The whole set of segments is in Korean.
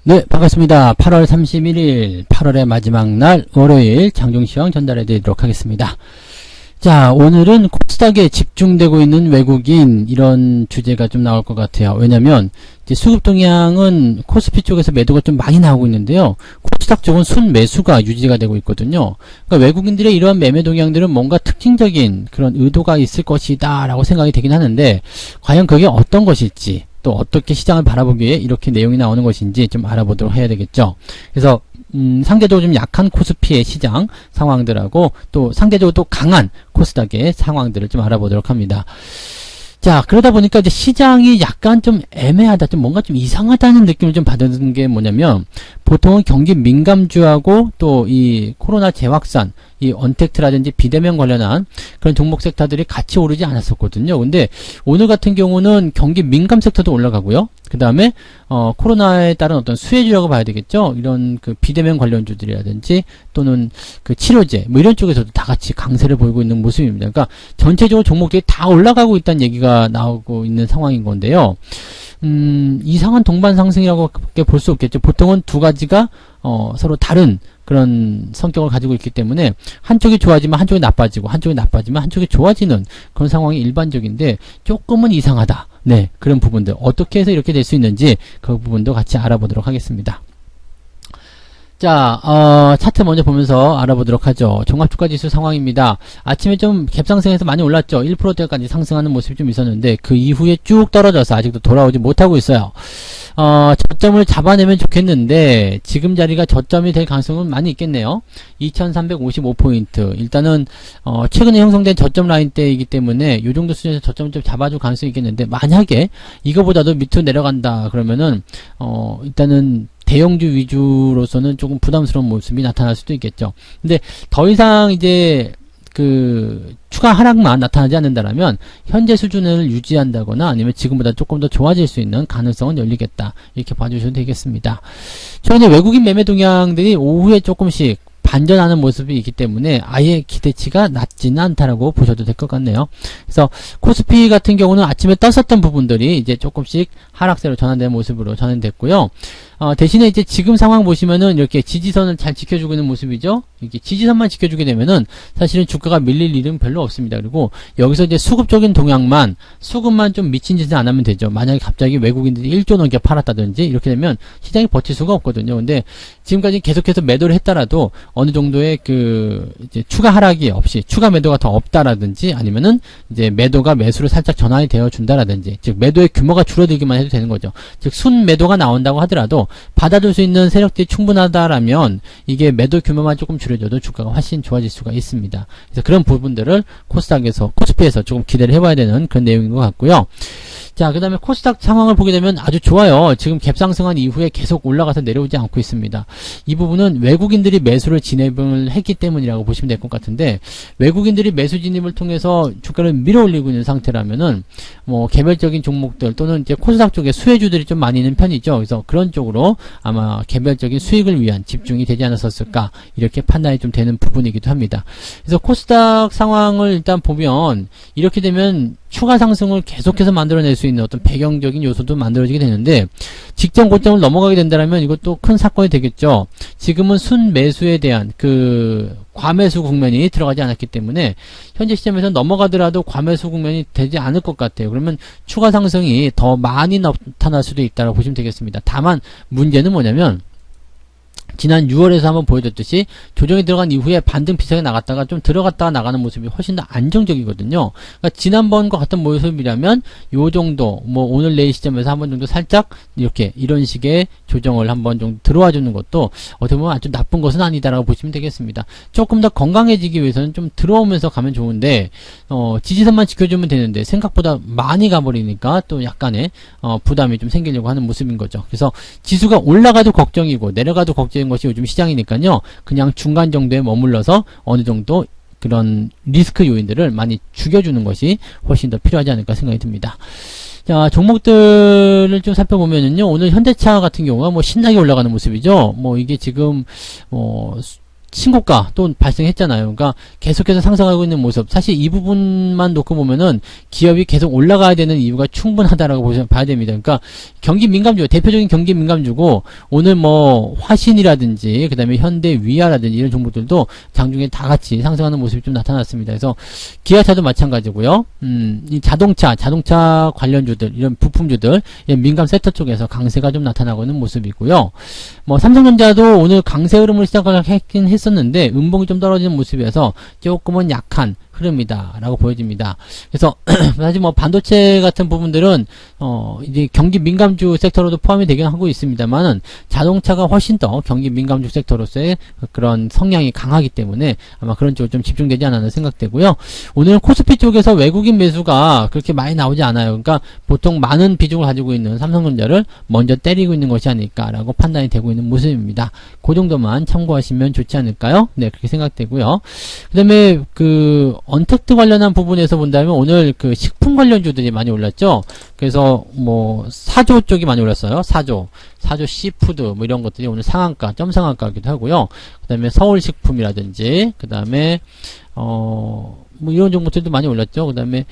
네, 반갑습니다. 8월 31일, 8월의 마지막 날, 월요일 장중시황 전달해 드리도록 하겠습니다. 자, 오늘은 코스닥에 집중되고 있는 외국인, 이런 주제가 좀 나올 것 같아요. 왜냐면, 이제 수급 동향은 코스피 쪽에서 매도가 좀 많이 나오고 있는데요. 코스닥 쪽은 순매수가 유지가 되고 있거든요. 그러니까 외국인들의 이러한 매매 동향들은 뭔가 특징적인 그런 의도가 있을 것이다, 라고 생각이 되긴 하는데, 과연 그게 어떤 것일지, 또 어떻게 시장을 바라보기에 이렇게 내용이 나오는 것인지 좀 알아보도록 해야 되겠죠. 그래서 상대적으로 좀 약한 코스피의 시장 상황들하고 또 상대적으로 또 강한 코스닥의 상황들을 좀 알아보도록 합니다. 자, 그러다 보니까 이제 시장이 약간 좀 애매하다, 좀 뭔가 좀 이상하다는 느낌을 좀 받은 게 뭐냐면, 보통은 경기 민감주하고 또 이 코로나 재확산, 이 언택트라든지 비대면 관련한 그런 종목 섹터들이 같이 오르지 않았었거든요. 근데 오늘 같은 경우는 경기 민감 섹터도 올라가고요. 그 다음에 코로나에 따른 어떤 수혜주라고 봐야 되겠죠. 이런 그 비대면 관련주들이라든지 또는 그 치료제 뭐 이런 쪽에서도 다 같이 강세를 보이고 있는 모습입니다. 그러니까 전체적으로 종목들이 다 올라가고 있다는 얘기가 나오고 있는 상황인 건데요. 이상한 동반 상승이라고 볼 수 없겠죠. 보통은 두 가지가 서로 다른 그런 성격을 가지고 있기 때문에 한쪽이 좋아지면 한쪽이 나빠지고 한쪽이 나빠지면 한쪽이 좋아지는 그런 상황이 일반적인데 조금은 이상하다. 네, 그런 부분들 어떻게 해서 이렇게 될 수 있는지 그 부분도 같이 알아보도록 하겠습니다. 자, 차트 먼저 보면서 알아보도록 하죠. 종합주가지수 상황입니다. 아침에 좀 갭상승해서 많이 올랐죠. 1%대까지 상승하는 모습이 좀 있었는데 그 이후에 쭉 떨어져서 아직도 돌아오지 못하고 있어요. 저점을 잡아내면 좋겠는데 지금 자리가 저점이 될 가능성은 많이 있겠네요. 2355포인트. 일단은 최근에 형성된 저점 라인대이기 때문에 이 정도 수준에서 저점을 좀 잡아줄 가능성이 있겠는데, 만약에 이거보다도 밑으로 내려간다 그러면은 일단은 대형주 위주로서는 조금 부담스러운 모습이 나타날 수도 있겠죠. 근데 더 이상 이제 그 추가 하락만 나타나지 않는다라면 현재 수준을 유지한다거나 아니면 지금보다 조금 더 좋아질 수 있는 가능성은 열리겠다, 이렇게 봐주셔도 되겠습니다. 최근에 외국인 매매 동향들이 오후에 조금씩 반전하는 모습이 있기 때문에 아예 기대치가 낮지는 않다라고 보셔도 될 것 같네요. 그래서 코스피 같은 경우는 아침에 떴었던 부분들이 이제 조금씩 하락세로 전환되는 모습으로 전환됐고요. 대신에 이제 지금 상황 보시면은 이렇게 지지선을 잘 지켜주고 있는 모습이죠. 이렇게 지지선만 지켜주게 되면은 사실은 주가가 밀릴 일은 별로 없습니다. 그리고 여기서 이제 수급적인 동향만, 수급만 좀 미친 짓을 안 하면 되죠. 만약에 갑자기 외국인들이 1조 넘게 팔았다든지 이렇게 되면 시장이 버틸 수가 없거든요. 근데 지금까지 계속해서 매도를 했더라도 어느 정도의 그 이제 추가 하락이 없이 추가 매도가 더 없다라든지 아니면은 이제 매도가 매수로 살짝 전환이 되어 준다라든지, 즉 매도의 규모가 줄어들기만 해도 되는 거죠. 즉 순 매도가 나온다고 하더라도 받아줄 수 있는 세력들이 충분하다라면 이게 매도 규모만 조금 줄여줘도 주가가 훨씬 좋아질 수가 있습니다. 그래서 그런 부분들을 코스피에서 조금 기대를 해봐야 되는 그런 내용인 것 같고요. 자, 그 다음에 코스닥 상황을 보게 되면 아주 좋아요. 지금 갭상승한 이후에 계속 올라가서 내려오지 않고 있습니다. 이 부분은 외국인들이 매수를 진입을 했기 때문이라고 보시면 될 것 같은데, 외국인들이 매수 진입을 통해서 주가를 밀어올리고 있는 상태라면은 뭐 개별적인 종목들 또는 이제 코스닥 쪽에 수혜주들이 좀 많이 있는 편이죠. 그래서 그런 쪽으로 아마 개별적인 수익을 위한 집중이 되지 않았었을까, 이렇게 판단이 좀 되는 부분이기도 합니다. 그래서 코스닥 상황을 일단 보면 이렇게 되면 추가 상승을 계속해서 만들어낼 수 있는 어떤 배경적인 요소도 만들어지게 되는데, 직전 고점을 넘어가게 된다면 이것도 큰 사건이 되겠죠. 지금은 순매수에 대한 그 과매수 국면이 들어가지 않았기 때문에 현재 시점에서 넘어가더라도 과매수 국면이 되지 않을 것 같아요. 그러면 추가 상승이 더 많이 나타날 수도 있다고 보시면 되겠습니다. 다만 문제는 뭐냐면, 지난 6월에서 한번 보여줬듯이 조정이 들어간 이후에 반등 비슷하게 나갔다가 좀 들어갔다가 나가는 모습이 훨씬 더 안정적이거든요. 그러니까 지난번과 같은 모습이라면 요 정도, 뭐 오늘 내일 시점에서 한번 정도 살짝 이렇게 이런 식의 조정을 한번 정도 들어와 주는 것도 어떻게 보면 아주 나쁜 것은 아니다라고 보시면 되겠습니다. 조금 더 건강해지기 위해서는 좀 들어오면서 가면 좋은데, 지지선만 지켜주면 되는데 생각보다 많이 가버리니까 또 약간의 부담이 좀 생기려고 하는 모습인 거죠. 그래서 지수가 올라가도 걱정이고 내려가도 걱정인 것이 요즘 시장이니까요. 그냥 중간 정도에 머물러서 어느 정도 그런 리스크 요인들을 많이 죽여주는 것이 훨씬 더 필요하지 않을까 생각이 듭니다. 자, 종목들을 좀 살펴보면은요, 오늘 현대차 같은 경우가 뭐 신나게 올라가는 모습이죠. 뭐 이게 지금 신고가 또 발생했잖아요. 그러니까 계속해서 상승하고 있는 모습. 사실 이 부분만 놓고 보면은 기업이 계속 올라가야 되는 이유가 충분하다라고 봐야 됩니다. 그러니까 경기 민감주, 대표적인 경기 민감주고 오늘 뭐 화신이라든지 그다음에 현대 위아라든지 이런 종목들도 장중에 다 같이 상승하는 모습이 좀 나타났습니다. 그래서 기아차도 마찬가지고요. 이 자동차 관련주들, 이런 부품주들, 이런 민감 섹터 쪽에서 강세가 좀 나타나고 있는 모습이고요. 뭐 삼성전자도 오늘 강세 흐름을 시작하긴 했었는데 음봉이 좀 떨어지는 모습이어서 조금은 약한 흐름이다라고 보여집니다. 그래서 사실 뭐 반도체 같은 부분들은 이제 경기 민감주 섹터로도 포함이 되긴 하고 있습니다만은 자동차가 훨씬 더 경기 민감주 섹터로서의 그런 성향이 강하기 때문에 아마 그런 쪽으로 좀 집중되지 않았나 생각되고요. 오늘 코스피 쪽에서 외국인 매수가 그렇게 많이 나오지 않아요. 그러니까 보통 많은 비중을 가지고 있는 삼성전자를 먼저 때리고 있는 것이 아닐까라고 판단이 되고 있는 모습입니다. 그 정도만 참고하시면 좋지 않을까요? 네, 그렇게 생각되고요. 그 다음에 언택트 관련한 부분에서 본다면 오늘 식품 관련주들이 많이 올랐죠. 그래서 뭐 사조 쪽이 많이 올랐어요. 사조 씨푸드 뭐 이런 것들이 오늘 상한가, 점상한가기도 하고요. 그다음에 서울식품이라든지 그다음에 뭐 이런 종목들도 많이 올랐죠. 그다음에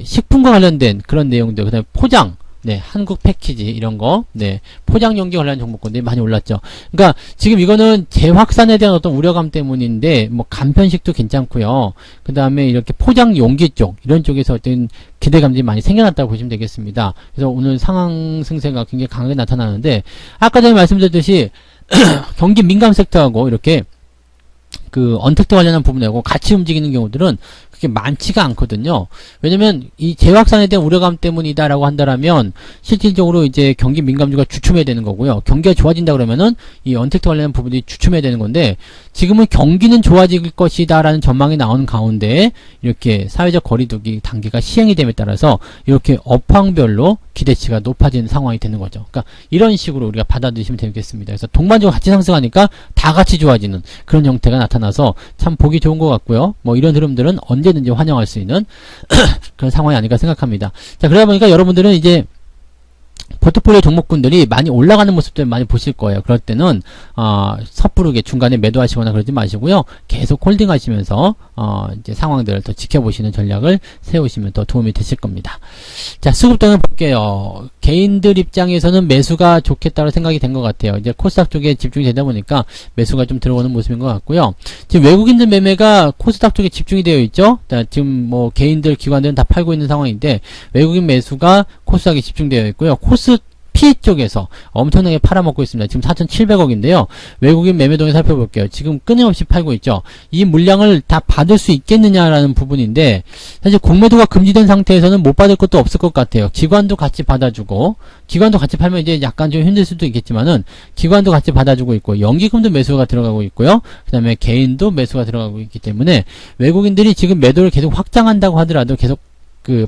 식품과 관련된 그런 내용들, 그다음에 포장, 네, 한국 패키지 이런 거, 네, 포장 용기 관련 종목군들이 많이 올랐죠. 그러니까 지금 이거는 재확산에 대한 어떤 우려감 때문인데 뭐 간편식도 괜찮고요. 그 다음에 이렇게 포장 용기 쪽 이런 쪽에서 어떤 기대감들이 많이 생겨났다고 보시면 되겠습니다. 그래서 오늘 상승세가 굉장히 강하게 나타나는데 아까 전에 말씀드렸듯이 경기 민감 섹터하고 이렇게 언택트 관련한 부분하고 같이 움직이는 경우들은 그게 많지가 않거든요. 왜냐면 이 재확산에 대한 우려감 때문이다라고 한다라면 실질적으로 이제 경기 민감주가 주춤해야 되는 거고요. 경기가 좋아진다 그러면은 이 언택트 관련한 부분이 주춤해야 되는 건데 지금은 경기는 좋아질 것이다라는 전망이 나오는 가운데 이렇게 사회적 거리두기 단계가 시행이 됨에 따라서 이렇게 업황별로 기대치가 높아지는 상황이 되는 거죠. 그러니까 이런 식으로 우리가 받아들이시면 되겠습니다. 그래서 동반적으로 같이 상승하니까 다 같이 좋아지는 그런 형태가 나타나서 참 보기 좋은 것 같고요. 뭐 이런 흐름들은 언제든지 환영할 수 있는 그런 상황이 아닐까 생각합니다. 자, 그러다 보니까 여러분들은 이제 포트폴리오 종목군들이 많이 올라가는 모습들 많이 보실 거예요. 그럴 때는 섣부르게 중간에 매도하시거나 그러지 마시고요. 계속 홀딩 하시면서 이제 상황들을 더 지켜보시는 전략을 세우시면 더 도움이 되실 겁니다. 자, 수급등을 볼게요. 개인들 입장에서는 매수가 좋겠다고 생각이 된 것 같아요. 이제 코스닥 쪽에 집중이 되다 보니까 매수가 좀 들어오는 모습인 것 같고요. 지금 외국인들 매매가 코스닥 쪽에 집중이 되어 있죠. 지금 뭐 개인들, 기관들은 다 팔고 있는 상황인데 외국인 매수가 코스닥에 집중되어 있고요. 코스피 쪽에서 엄청나게 팔아먹고 있습니다. 지금 4,700억인데요. 외국인 매매동에 살펴볼게요. 지금 끊임없이 팔고 있죠. 이 물량을 다 받을 수 있겠느냐라는 부분인데 사실 공매도가 금지된 상태에서는 못 받을 것도 없을 것 같아요. 기관도 같이 받아주고 기관도 같이 팔면 이제 약간 좀 힘들 수도 있겠지만은 기관도 같이 받아주고 있고 연기금도 매수가 들어가고 있고요. 그 다음에 개인도 매수가 들어가고 있기 때문에 외국인들이 지금 매도를 계속 확장한다고 하더라도 계속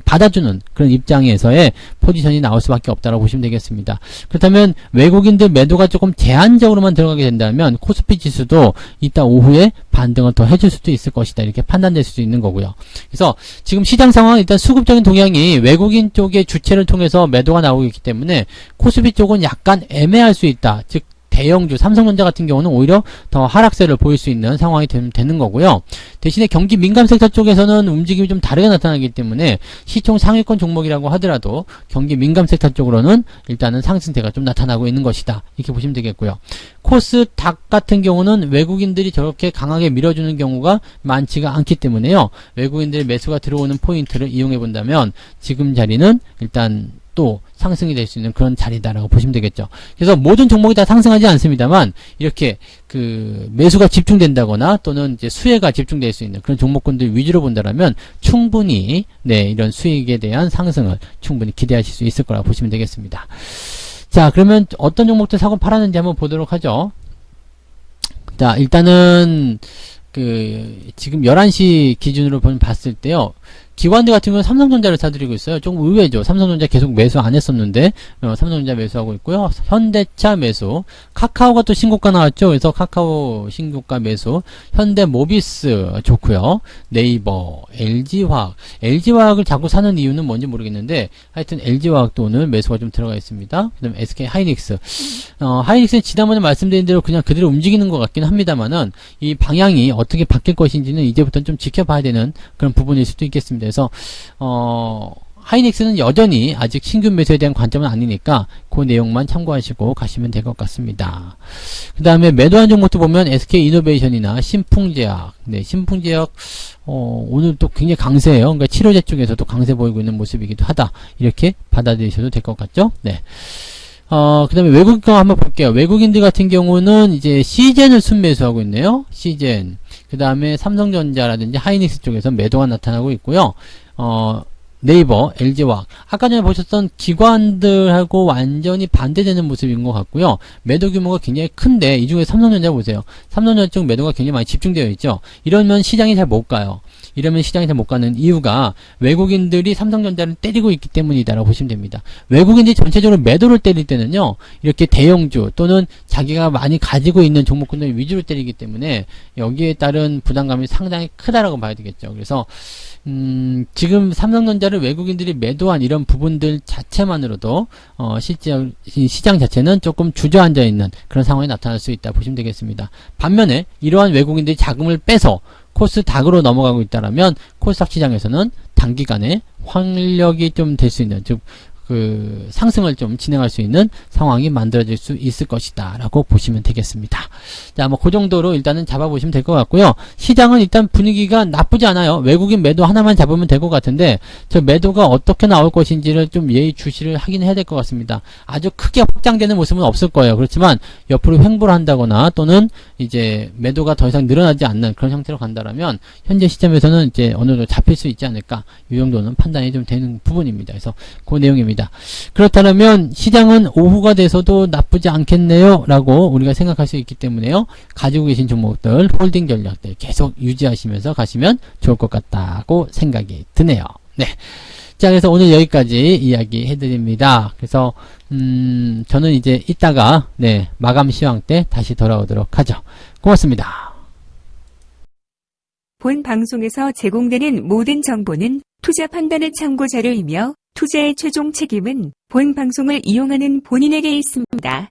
받아주는 그런 입장에서의 포지션이 나올 수밖에 없다고 보시면 되겠습니다. 그렇다면 외국인들 매도가 조금 제한적으로만 들어가게 된다면 코스피 지수도 이따 오후에 반등을 더 해줄 수도 있을 것이다. 이렇게 판단될 수도 있는 거고요. 그래서 지금 시장 상황은 일단 수급적인 동향이 외국인 쪽의 주체를 통해서 매도가 나오고 있기 때문에 코스피 쪽은 약간 애매할 수 있다. 즉 대형주, 삼성전자 같은 경우는 오히려 더 하락세를 보일 수 있는 상황이 되는 거고요. 대신에 경기 민감 섹터 쪽에서는 움직임이 좀 다르게 나타나기 때문에 시총 상위권 종목이라고 하더라도 경기 민감 섹터 쪽으로는 일단은 상승세가 좀 나타나고 있는 것이다. 이렇게 보시면 되겠고요. 코스닥 같은 경우는 외국인들이 저렇게 강하게 밀어주는 경우가 많지가 않기 때문에요. 외국인들의 매수가 들어오는 포인트를 이용해 본다면 지금 자리는 일단 또 상승이 될 수 있는 그런 자리다라고 보시면 되겠죠. 그래서 모든 종목이 다 상승하지 않습니다만 이렇게 매수가 집중된다거나 또는 이제 수혜가 집중될 수 있는 그런 종목군들 위주로 본다라면 충분히 이런 수익에 대한 상승을 충분히 기대하실 수 있을 거라고 보시면 되겠습니다. 자, 그러면 어떤 종목들 사고 팔았는지 한번 보도록 하죠. 자, 일단은 지금 11시 기준으로 봤을 때요. 기관들 같은 경우는 삼성전자를 사들이고 있어요. 조금 의외죠. 삼성전자 계속 매수 안 했었는데 삼성전자 매수하고 있고요. 현대차 매수, 카카오가 또 신고가 나왔죠. 그래서 카카오 신고가 매수, 현대모비스 좋고요. 네이버, LG화학. LG화학을 자꾸 사는 이유는 뭔지 모르겠는데 하여튼 LG화학도 오늘 매수가 좀 들어가 있습니다. 그 다음에 SK하이닉스. 하이닉스는 지난번에 말씀드린 대로 그냥 그대로 움직이는 것 같긴 합니다만은 이 방향이 어떻게 바뀔 것인지는 이제부터 좀 지켜봐야 되는 그런 부분일 수도 있겠습니다. 그래서 하이닉스는 여전히 아직 신규 매수에 대한 관점은 아니니까 그 내용만 참고하시고 가시면 될 것 같습니다. 그 다음에 매도한 종목도 보면 SK이노베이션이나 신풍제약. 네, 신풍제약 오늘 또 굉장히 강세예요. 그러니까 치료제 쪽에서도 강세 보이고 있는 모습이기도 하다. 이렇게 받아들이셔도 될 것 같죠? 네. 그 다음에 외국인 거 한번 볼게요. 외국인들 같은 경우는 이제 시젠을 순매수하고 있네요. 시젠. 그 다음에 삼성전자라든지 하이닉스 쪽에서 매도가 나타나고 있고요. 네이버, LG화학. 아까 전에 보셨던 기관들하고 완전히 반대되는 모습인 것 같고요. 매도 규모가 굉장히 큰데 이 중에 삼성전자 보세요. 삼성전자 쪽 매도가 굉장히 많이 집중되어 있죠. 이러면 시장이 잘 못 가요. 이러면 시장이 잘 못 가는 이유가 외국인들이 삼성전자를 때리고 있기 때문이다라고 보시면 됩니다. 외국인들이 전체적으로 매도를 때릴 때는요, 이렇게 대형주 또는 자기가 많이 가지고 있는 종목군들 위주로 때리기 때문에 여기에 따른 부담감이 상당히 크다라고 봐야 되겠죠. 그래서 지금 삼성전자를 외국인들이 매도한 이런 부분들 자체만으로도 실제 시장 자체는 조금 주저앉아 있는 그런 상황이 나타날 수 있다 보시면 되겠습니다. 반면에 이러한 외국인들이 자금을 빼서 코스닥으로 넘어가고 있다라면 코스닥 시장에서는 단기간에 활력이 좀 될 수 있는, 즉 그 상승을 좀 진행할 수 있는 상황이 만들어질 수 있을 것이다 라고 보시면 되겠습니다. 자, 뭐 그 정도로 일단은 잡아보시면 될 것 같고요. 시장은 일단 분위기가 나쁘지 않아요. 외국인 매도 하나만 잡으면 될 것 같은데 저 매도가 어떻게 나올 것인지를 좀 예의주시를 하긴 해야 될 것 같습니다. 아주 크게 확장되는 모습은 없을 거예요. 그렇지만 옆으로 횡보를 한다거나 또는 이제 매도가 더 이상 늘어나지 않는 그런 형태로 간다라면 현재 시점에서는 이제 어느 정도 잡힐 수 있지 않을까, 이 정도는 판단이 좀 되는 부분입니다. 그래서 그 내용입니다. 그렇다면 시장은 오후가 돼서도 나쁘지 않겠네요 라고 우리가 생각할 수 있기 때문에요, 가지고 계신 종목들, 홀딩 전략들 계속 유지하시면서 가시면 좋을 것 같다고 생각이 드네요. 네. 자, 그래서 오늘 여기까지 이야기 해드립니다. 그래서 저는 이제 이따가 마감 시황 때 다시 돌아오도록 하죠. 고맙습니다. 본 방송에서 제공되는 모든 정보는 투자 판단의 참고 자료이며 투자의 최종 책임은 본 방송을 이용하는 본인에게 있습니다.